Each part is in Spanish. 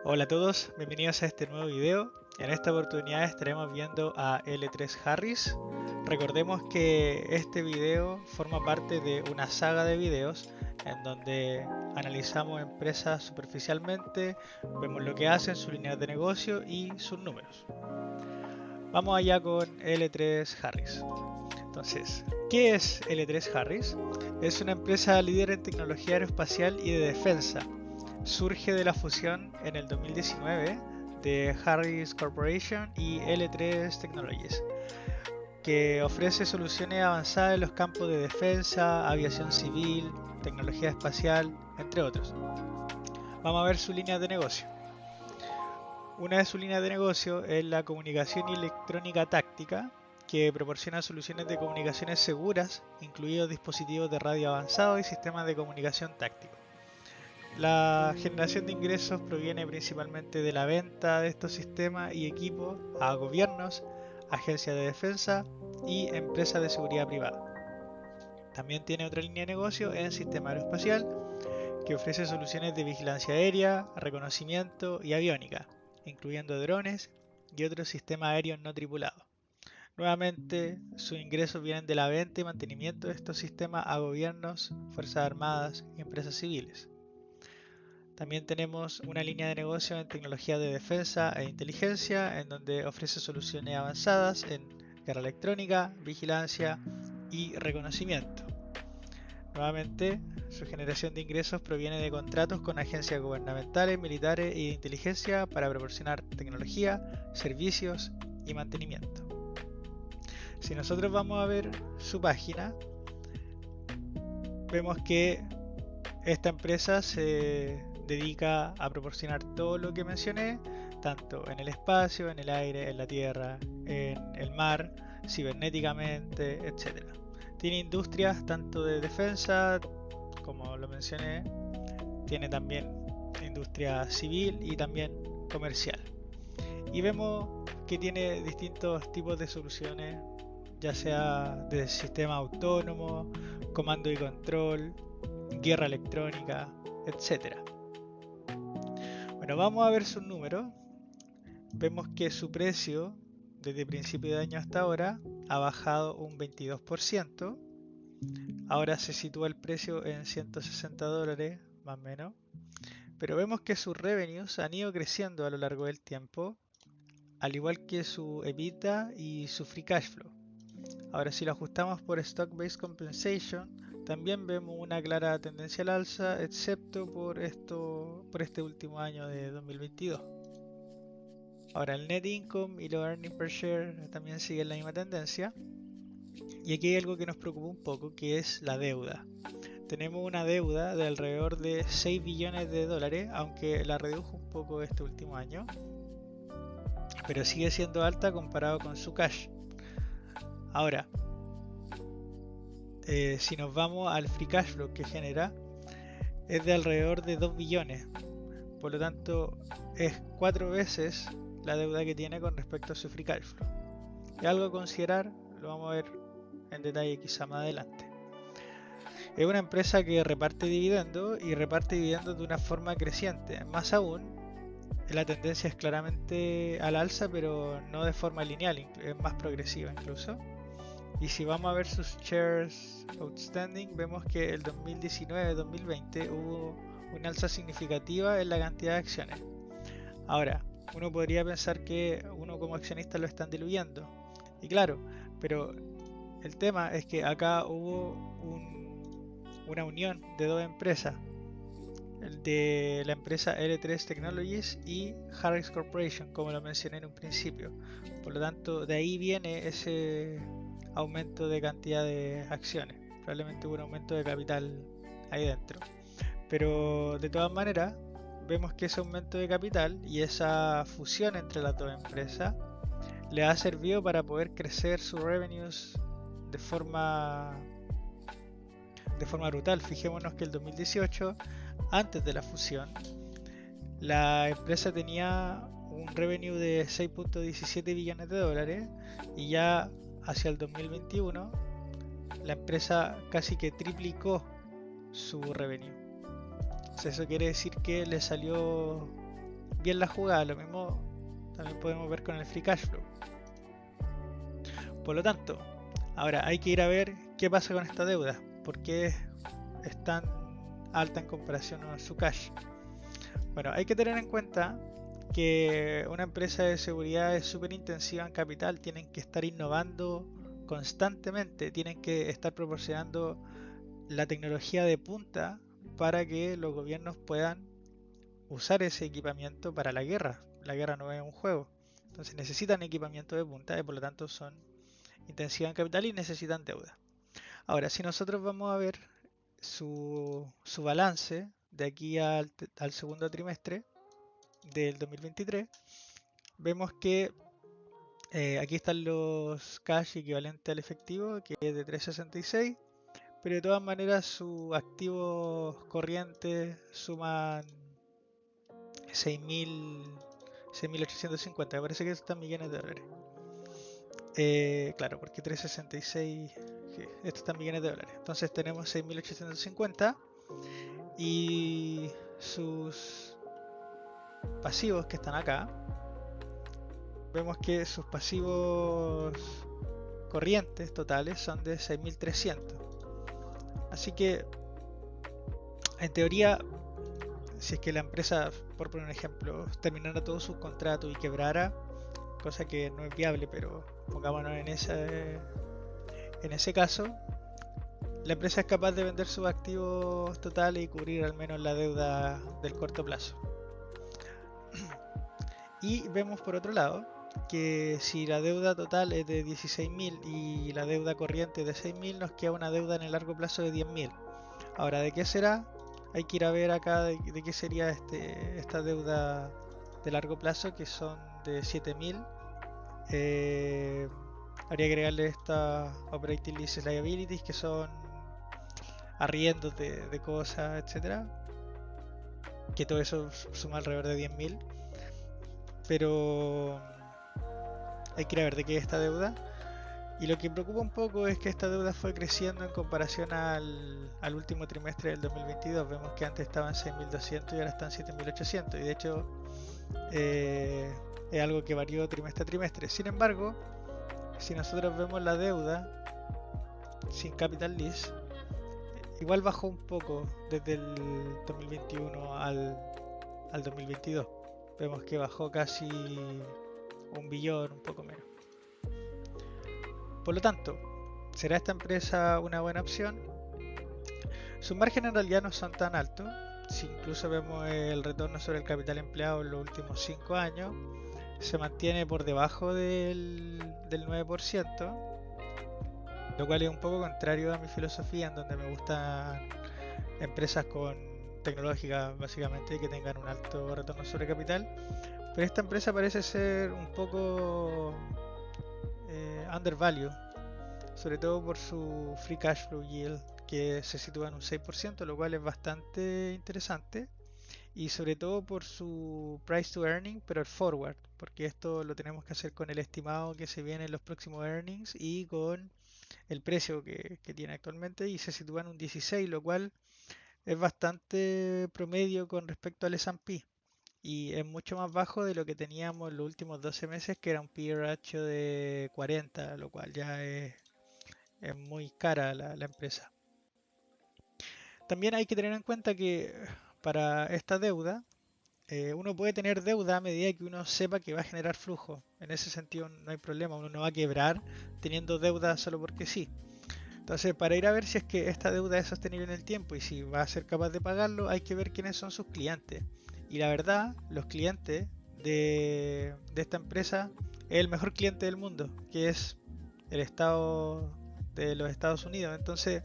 Hola a todos, bienvenidos a este nuevo video. En esta oportunidad estaremos viendo a L3 Harris. Recordemos que este video forma parte de una saga de videos en donde analizamos empresas superficialmente, vemos lo que hacen, sus líneas de negocio y sus números. Vamos allá con L3 Harris. Entonces, ¿qué es L3 Harris? Es una empresa líder en tecnología aeroespacial y de defensa. Surge de la fusión en el 2019 de Harris Corporation y L3 Technologies, que ofrece soluciones avanzadas en los campos de defensa, aviación civil, tecnología espacial, entre otros. Vamos a ver su línea de negocio. Una de sus líneas de negocio es la comunicación y electrónica táctica, que proporciona soluciones de comunicaciones seguras, incluidos dispositivos de radio avanzados y sistemas de comunicación táctico. La generación de ingresos proviene principalmente de la venta de estos sistemas y equipos a gobiernos, agencias de defensa y empresas de seguridad privada. También tiene otra línea de negocio en sistema aeroespacial que ofrece soluciones de vigilancia aérea, reconocimiento y aviónica, incluyendo drones y otros sistemas aéreos no tripulados. Nuevamente, sus ingresos vienen de la venta y mantenimiento de estos sistemas a gobiernos, fuerzas armadas y empresas civiles. También tenemos una línea de negocio en tecnología de defensa e inteligencia, en donde ofrece soluciones avanzadas en guerra electrónica, vigilancia y reconocimiento. Nuevamente, su generación de ingresos proviene de contratos con agencias gubernamentales, militares y de inteligencia para proporcionar tecnología, servicios y mantenimiento. Si nosotros vamos a ver su página, vemos que esta empresa se dedica a proporcionar todo lo que mencioné, tanto en el espacio, en el aire, en la tierra, en el mar, cibernéticamente, etc. Tiene industrias tanto de defensa, como lo mencioné, tiene también industria civil y también comercial. Y vemos que tiene distintos tipos de soluciones, ya sea de sistema autónomo, comando y control, guerra electrónica, etc. Bueno, vamos a ver sus números. Vemos que su precio desde principio de año hasta ahora ha bajado un 22%. Ahora se sitúa el precio en $160 más o menos. Pero vemos que sus revenues han ido creciendo a lo largo del tiempo, al igual que su EBITDA y su free cash flow. Ahora, si lo ajustamos por Stock-Based Compensation, también vemos una clara tendencia al alza, excepto por este último año de 2022. Ahora, el Net Income y los Earnings Per Share también siguen la misma tendencia. Y aquí hay algo que nos preocupa un poco, que es la deuda. Tenemos una deuda de alrededor de 6 billones de dólares, aunque la redujo un poco este último año, pero sigue siendo alta comparado con su cash. Ahora, si nos vamos al free cash flow que genera, es de alrededor de 2 billones. Por lo tanto, es 4 veces la deuda que tiene con respecto a su free cash flow. Es algo a considerar, lo vamos a ver en detalle quizá más adelante. Es una empresa que reparte dividendos y reparte dividendos de una forma creciente. Más aún, la tendencia es claramente al alza, pero no de forma lineal, es más progresiva incluso. Y si vamos a ver sus shares outstanding, vemos que el 2019-2020 hubo una alza significativa en la cantidad de acciones. Ahora, uno podría pensar que uno como accionista lo están diluyendo. Y claro, pero el tema es que acá hubo una unión de dos empresas, el de la empresa L3 Technologies y Harris Corporation, como lo mencioné en un principio. Por lo tanto, de ahí viene ese aumento de cantidad de acciones. Probablemente hubo un aumento de capital ahí dentro. Pero de todas maneras, vemos que ese aumento de capital y esa fusión entre las dos empresas le ha servido para poder crecer sus revenues de forma brutal. Fijémonos que el 2018, antes de la fusión, la empresa tenía un revenue de 6.17 billones de dólares y ya hacia el 2021 la empresa casi que triplicó su revenue. Entonces eso quiere decir que le salió bien la jugada. Lo mismo también podemos ver con el free cash flow. Por lo tanto, ahora hay que ir a ver qué pasa con esta deuda, por qué es tan alta en comparación a su cash. Bueno, hay que tener en cuenta que una empresa de seguridad es súper intensiva en capital, tienen que estar innovando constantemente, tienen que estar proporcionando la tecnología de punta para que los gobiernos puedan usar ese equipamiento para la guerra. La guerra no es un juego, entonces necesitan equipamiento de punta y por lo tanto son intensivas en capital y necesitan deuda. Ahora, si nosotros vamos a ver su balance de aquí al segundo trimestre del 2023, vemos que aquí están los cash equivalentes al efectivo, que es de 366, pero de todas maneras sus activos corrientes suman 6.850, me parece que están millones de dólares. Claro, porque 366, estos están millones de dólares. Entonces tenemos 6.850 y sus pasivos que están acá. Vemos que sus pasivos corrientes totales son de 6.300. Así que, en teoría, si es que la empresa, por poner un ejemplo, terminara todos sus contratos y quebrara, cosa que no es viable, pero pongámonos en ese caso, la empresa es capaz de vender sus activos totales y cubrir al menos la deuda del corto plazo. Y vemos por otro lado que si la deuda total es de 16.000 y la deuda corriente de 6.000, nos queda una deuda en el largo plazo de 10.000. Ahora, ¿de qué será? Hay que ir a ver acá de qué sería esta deuda de largo plazo, que son de 7.000. Habría que agregarle estas Operating Leases Liabilities, que son arriendos de cosas, etcétera, que todo eso suma alrededor de 10.000. Pero hay que ir a ver de qué es esta deuda. Y lo que preocupa un poco es que esta deuda fue creciendo en comparación al último trimestre del 2022. Vemos que antes estaban 6.200 y ahora están 7.800. Y de hecho es algo que varió trimestre a trimestre. Sin embargo, si nosotros vemos la deuda sin capital lease, igual bajó un poco desde el 2021 al 2022. Vemos que bajó casi 1 billón, un poco menos. Por lo tanto, ¿será esta empresa una buena opción? Sus márgenes en realidad no son tan altos. Si incluso vemos el retorno sobre el capital empleado en los últimos 5 años, se mantiene por debajo del 9%, lo cual es un poco contrario a mi filosofía, en donde me gustan empresas tecnológicas básicamente que tengan un alto retorno sobre capital. Pero esta empresa parece ser un poco undervalued, sobre todo por su free cash flow yield, que se sitúa en un 6%, lo cual es bastante interesante, y sobre todo por su price to earning, pero el forward, porque esto lo tenemos que hacer con el estimado que se viene en los próximos earnings y con el precio que tiene actualmente, y se sitúa en un 16, lo cual es bastante promedio con respecto al S&P. Y es mucho más bajo de lo que teníamos en los últimos 12 meses, que era un PE ratio de 40, lo cual ya es muy cara la empresa. También hay que tener en cuenta que para esta deuda, uno puede tener deuda a medida que uno sepa que va a generar flujo. En ese sentido no hay problema, uno no va a quebrar teniendo deuda solo porque sí. Entonces, para ir a ver si es que esta deuda es sostenible en el tiempo y si va a ser capaz de pagarlo, hay que ver quiénes son sus clientes. Y la verdad, los clientes de esta empresa es el mejor cliente del mundo, que es el Estado de los Estados Unidos. Entonces,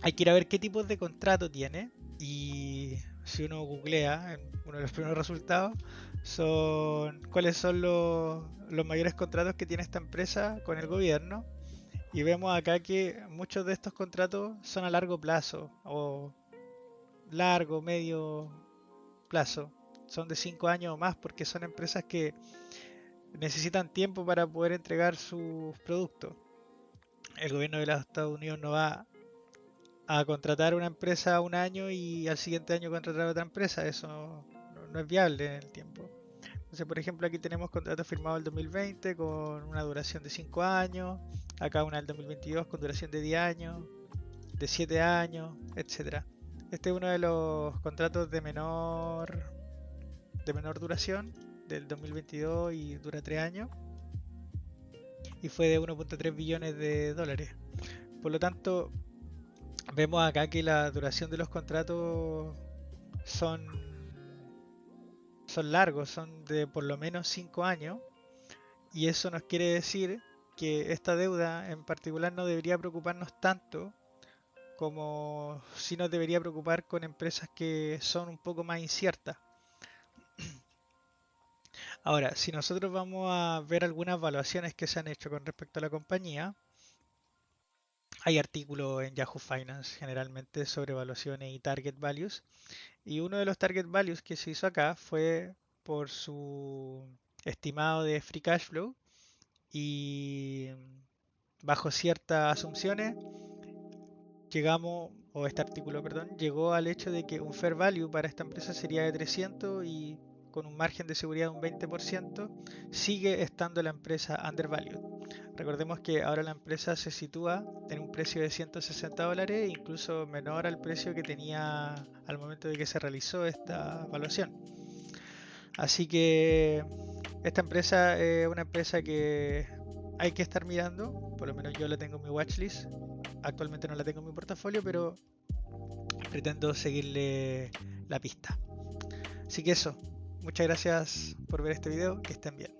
hay que ir a ver qué tipos de contrato tiene, y si uno googlea, uno de los primeros resultados son cuáles son los mayores contratos que tiene esta empresa con el gobierno, y vemos acá que muchos de estos contratos son a largo plazo o largo, medio plazo, son de 5 años o más, porque son empresas que necesitan tiempo para poder entregar sus productos. El gobierno de los Estados Unidos no va a contratar una empresa un año y al siguiente año contratar otra empresa. Eso no es viable en el tiempo. Entonces, por ejemplo, aquí tenemos contrato firmado el 2020 con una duración de 5 años, acá una del 2022 con duración de 10 años, de 7 años, etcétera. Este es uno de los contratos de menor duración del 2022 y dura 3 años y fue de 1.3 billones de dólares. Por lo tanto, vemos acá que la duración de los contratos son largos, son de por lo menos 5 años, y eso nos quiere decir que esta deuda en particular no debería preocuparnos tanto como si nos debería preocupar con empresas que son un poco más inciertas. Ahora, si nosotros vamos a ver algunas evaluaciones que se han hecho con respecto a la compañía, hay artículos en Yahoo Finance generalmente sobre evaluaciones y target values, y uno de los target values que se hizo acá fue por su estimado de free cash flow, y bajo ciertas asunciones llegamos, o este artículo, perdón, llegó al hecho de que un fair value para esta empresa sería de 300 y con un margen de seguridad de un 20% sigue estando la empresa undervalued. Recordemos que ahora la empresa se sitúa en un precio de 160 dólares, incluso menor al precio que tenía al momento de que se realizó esta evaluación. Así que esta empresa es una empresa que hay que estar mirando, por lo menos yo la tengo en mi watchlist. Actualmente no la tengo en mi portafolio, pero pretendo seguirle la pista. Así que eso, muchas gracias por ver este video, que estén bien.